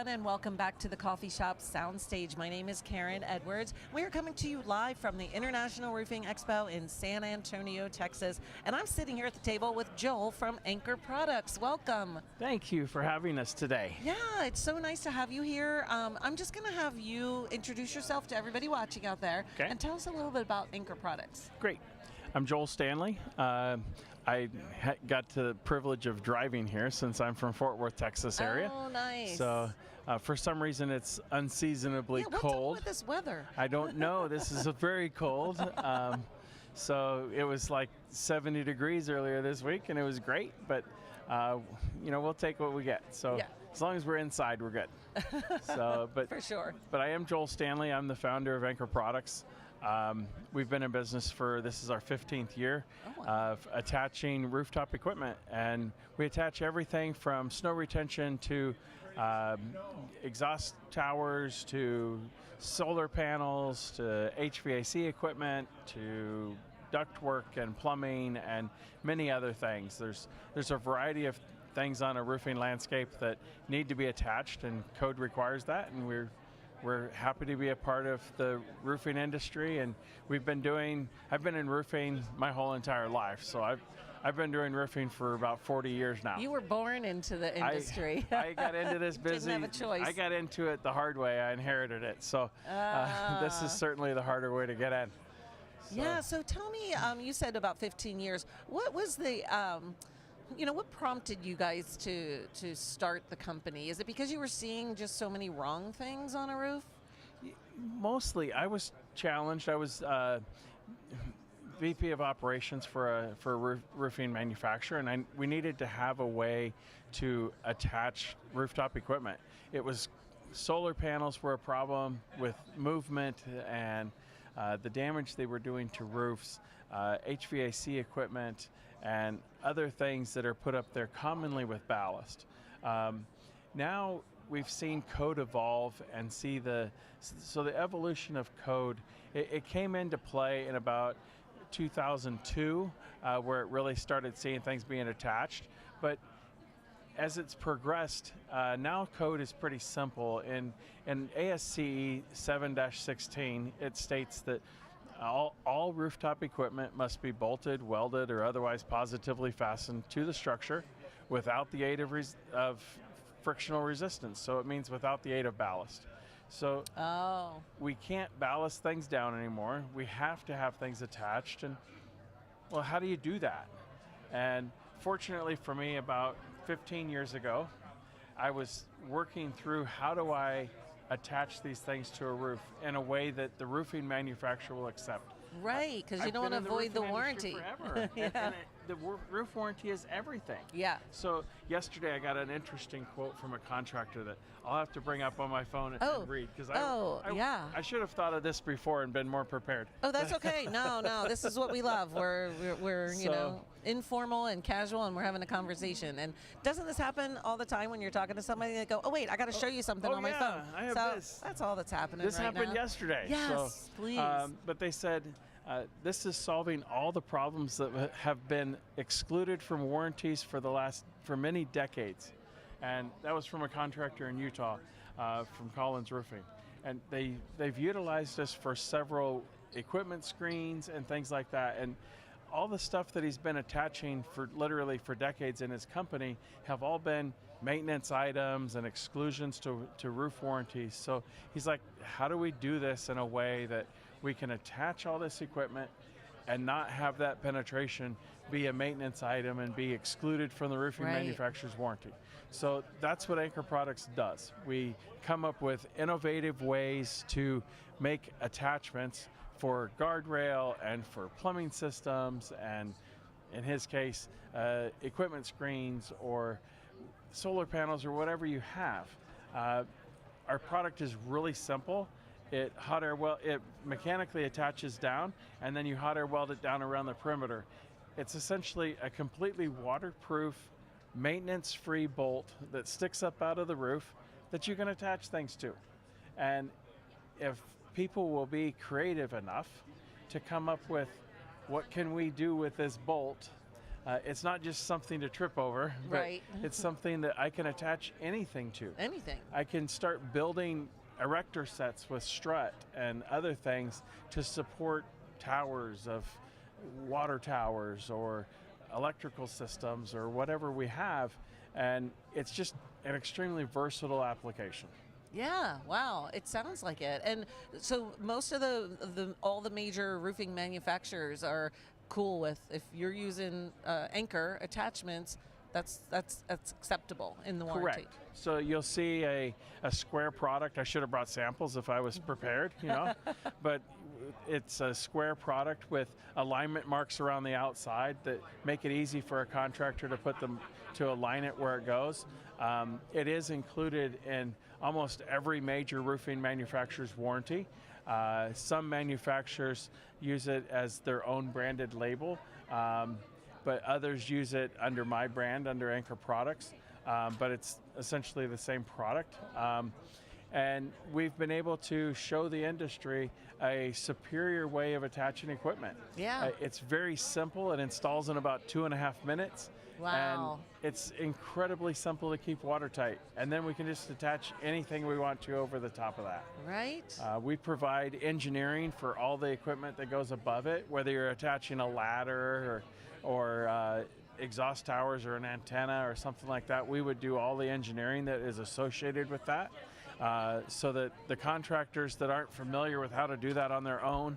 everyone, and welcome back to the Coffee Shop Soundstage. My name is Karen Edwards. We are coming to you live from the International Roofing Expo in San Antonio, Texas, and I'm sitting here at the table with Joel from Anchor Products. Welcome. Thank you for having us today. Yeah, it's so nice to have you here. I'm just going to have you introduce yourself to everybody watching out there, and tell us a little bit about Anchor Products. Great. I'm Joel Stanley. I got the privilege of driving here since I'm from Fort Worth, Texas area. Oh, nice. So for some reason it's unseasonably what's cold. up with this weather? I don't know. This is very cold. So it was like 70 degrees earlier this week, and it was great. But we'll take what we get. So as long as we're inside, we're good. But for sure. But I am Joel Stanley. I'm the founder of Anchor Products. We've been in business this is our 15th year of attaching rooftop equipment, and we attach everything from snow retention to exhaust towers to solar panels to HVAC equipment to ductwork and plumbing and many other things. There's a variety of things on a roofing landscape that need to be attached, and code requires that, and we're happy to be a part of the roofing industry, and I've been in roofing my whole entire life, so I've been doing roofing for about 40 years now. You were born into the industry. I got into this busy. Didn't have a choice. I got into it the hard way. I inherited it, so this is certainly the harder way to get in. So tell me, you said about 15 years. What was the what prompted you guys to start the company? Is it because you were seeing just so many wrong things on a roof? Mostly, I was challenged. I was VP of operations for a roofing manufacturer, and we needed to have a way to attach rooftop equipment. It was solar panels were a problem with movement and the damage they were doing to roofs, HVAC equipment, and other things that are put up there commonly with ballast. Now we've seen code evolve and see the evolution of code. It came into play in about 2002, where it really started seeing things being attached. But as it's progressed, now code is pretty simple. In ASCE 7-16, it states that all rooftop equipment must be bolted, welded, or otherwise positively fastened to the structure without the aid of frictional resistance. So it means without the aid of ballast. So we can't ballast things down anymore. We have to have things attached. And well, how do you do that? And fortunately for me, about 15 years ago, I was working through how do I attach these things to a roof in a way that the roofing manufacturer will accept. Right, because you don't want to avoid the warranty. Forever. And the roof warranty is everything. Yeah. So yesterday I got an interesting quote from a contractor that I'll have to bring up on my phone and read, because I should have thought of this before and been more prepared. Oh, that's okay. No, this is what we love. We're informal and casual, and we're having a conversation. And doesn't this happen all the time when you're talking to somebody and they go, "Oh wait, I got to show you something on my phone." I have this. That's all that's happening. This happened yesterday. Yes, please. But they said this is solving all the problems that have been excluded from warranties for many decades. And that was from a contractor in Utah, from Collins Roofing. And they've utilized us for several equipment screens and things like that. And all the stuff that he's been attaching for decades in his company have all been maintenance items and exclusions to roof warranties. So he's like, how do we do this in a way that we can attach all this equipment and not have that penetration be a maintenance item and be excluded from the roofing manufacturer's warranty? So that's what Anchor Products does. We come up with innovative ways to make attachments for guardrail and for plumbing systems, and in his case, equipment screens or solar panels or whatever you have. Our product is really simple. It mechanically attaches down, and then you hot air weld it down around the perimeter. It's essentially a completely waterproof, maintenance-free bolt that sticks up out of the roof that you can attach things to. And if people will be creative enough to come up with what can we do with this bolt It's not just something to trip over, but Right. it's something that I can attach anything to. Anything. I can start building erector sets with strut and other things to support towers of water towers or electrical systems or whatever we have, and it's just an extremely versatile application. Yeah, wow, it sounds like it. And so most of all the major roofing manufacturers are cool with, if you're using anchor attachments, that's acceptable in the warranty. Correct. So you'll see a square product. I should have brought samples if I was prepared, but it's a square product with alignment marks around the outside that make it easy for a contractor to put them to align it where it goes. It is included in almost every major roofing manufacturer's warranty. Some manufacturers use it as their own branded label, but others use it under my brand, under Anchor Products, but it's essentially the same product. And we've been able to show the industry a superior way of attaching equipment. Yeah. It's very simple. It installs in about 2.5 minutes. Wow. And it's incredibly simple to keep watertight. And then we can just attach anything we want to over the top of that. Right. We provide engineering for all the equipment that goes above it, whether you're attaching a ladder or exhaust towers or an antenna or something like that. We would do all the engineering that is associated with that, so that the contractors that aren't familiar with how to do that on their own,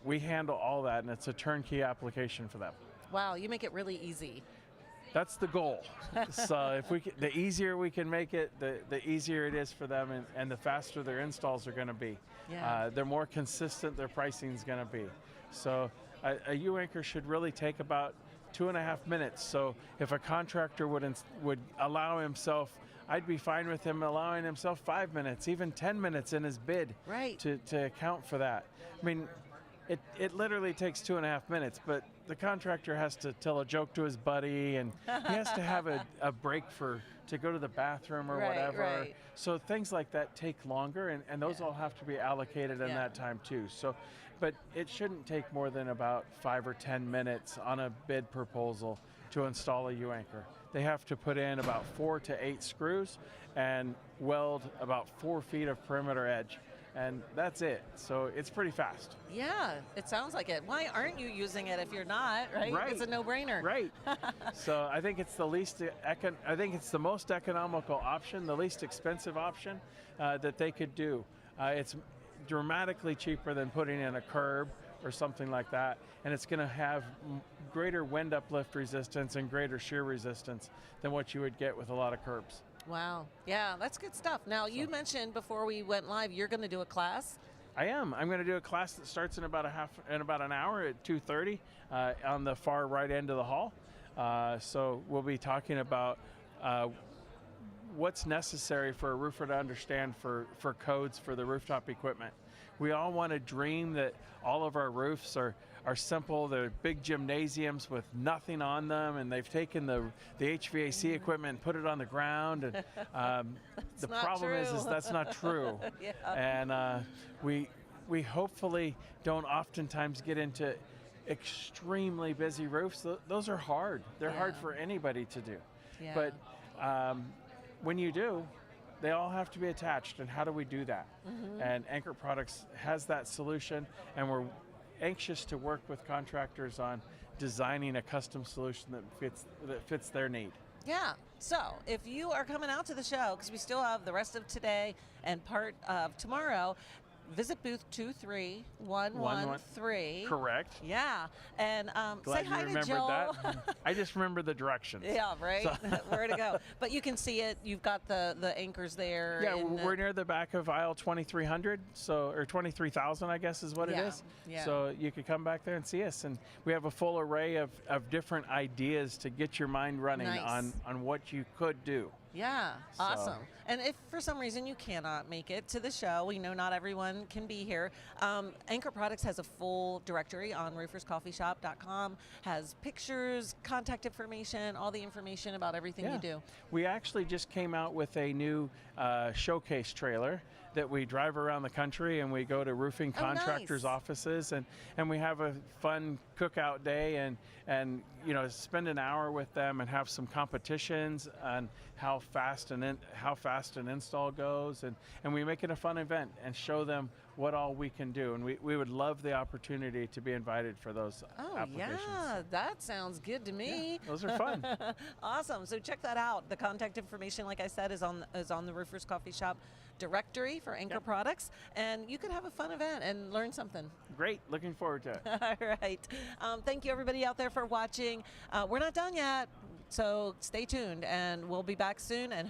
we handle all that, and it's a turnkey application for them. Wow, you make it really easy. That's the goal. So if the easier we can make it, the easier it is for them, and the faster their installs are going to be. Yeah. The more consistent their pricing is going to be. So a U-anchor should really take about 2.5 minutes. So if a contractor would allow himself, I'd be fine with him allowing himself 5 minutes, even 10 minutes in his bid, Right. to account for that. I mean, it literally takes 2.5 minutes, but the contractor has to tell a joke to his buddy, and he has to have a break to go to the bathroom or Right, whatever. right. So things like that take longer, and those all have to be allocated in Yeah. that time too. So, but it shouldn't take more than about 5 or 10 minutes on a bid proposal to install a U-anchor. They have to put in about 4 to 8 screws and weld about 4 feet of perimeter edge. And that's it. So it's pretty fast. Yeah, it sounds like it. Why aren't you using it if you're not, right? Right. It's a no-brainer. Right. So I think it's the most economical option, the least expensive option that they could do. It's dramatically cheaper than putting in a curb or something like that, and it's going to have greater wind uplift resistance and greater shear resistance than what you would get with a lot of curbs. Wow. Yeah, that's good stuff. Now, you mentioned before we went live, you're going to do a class. I am. I'm going to do a class that starts in about an hour at 2:30 on the far right end of the hall. So we'll be talking about what's necessary for a roofer to understand for codes for the rooftop equipment. We all want to dream that all of our roofs are simple. They're big gymnasiums with nothing on them, and they've taken the HVAC equipment and put it on the ground. And the problem is that's not true. Yeah. And we hopefully don't oftentimes get into extremely busy roofs. Those are hard. They're hard for anybody to do. Yeah. But when you do, they all have to be attached. And how do we do that? Mm-hmm. And Anchor Products has that solution, and we're anxious to work with contractors on designing a custom solution that fits their need. Yeah. So if you are coming out to the show, because we still have the rest of today and part of tomorrow, visit booth 23113. Correct. Yeah. And Glad say hi you to remembered Joel. that. I just remember the directions. Yeah, right. So. Where to go. But you can see it. You've got the anchors there. Yeah, we're near the back of aisle 2300, or 23,000, I guess is what it is. Yeah. So you could come back there and see us. And we have a full array of different ideas to get your mind running Nice. on what you could do. Yeah, So- awesome. And if for some reason you cannot make it to the show, we know not everyone can be here. Anchor Products has a full directory on RoofersCoffeeShop.com, has pictures, contact information, all the information about everything you do. We actually just came out with a new showcase trailer that we drive around the country, and we go to roofing contractors' nice. offices, and we have a fun cookout day and spend an hour with them and have some competitions on how fast an install goes, and we make it a fun event and show them what all we can do. And we would love the opportunity to be invited for those applications. Yeah, that sounds good to me. Yeah, those are fun. Awesome. So check that out. The contact information, like I said, is on the Roofers Coffee Shop directory for Anchor products, and you could have a fun event and learn something. Great. Looking forward to it. All right. Thank you, everybody out there, for watching. We're not done yet, so stay tuned, and we'll be back soon, and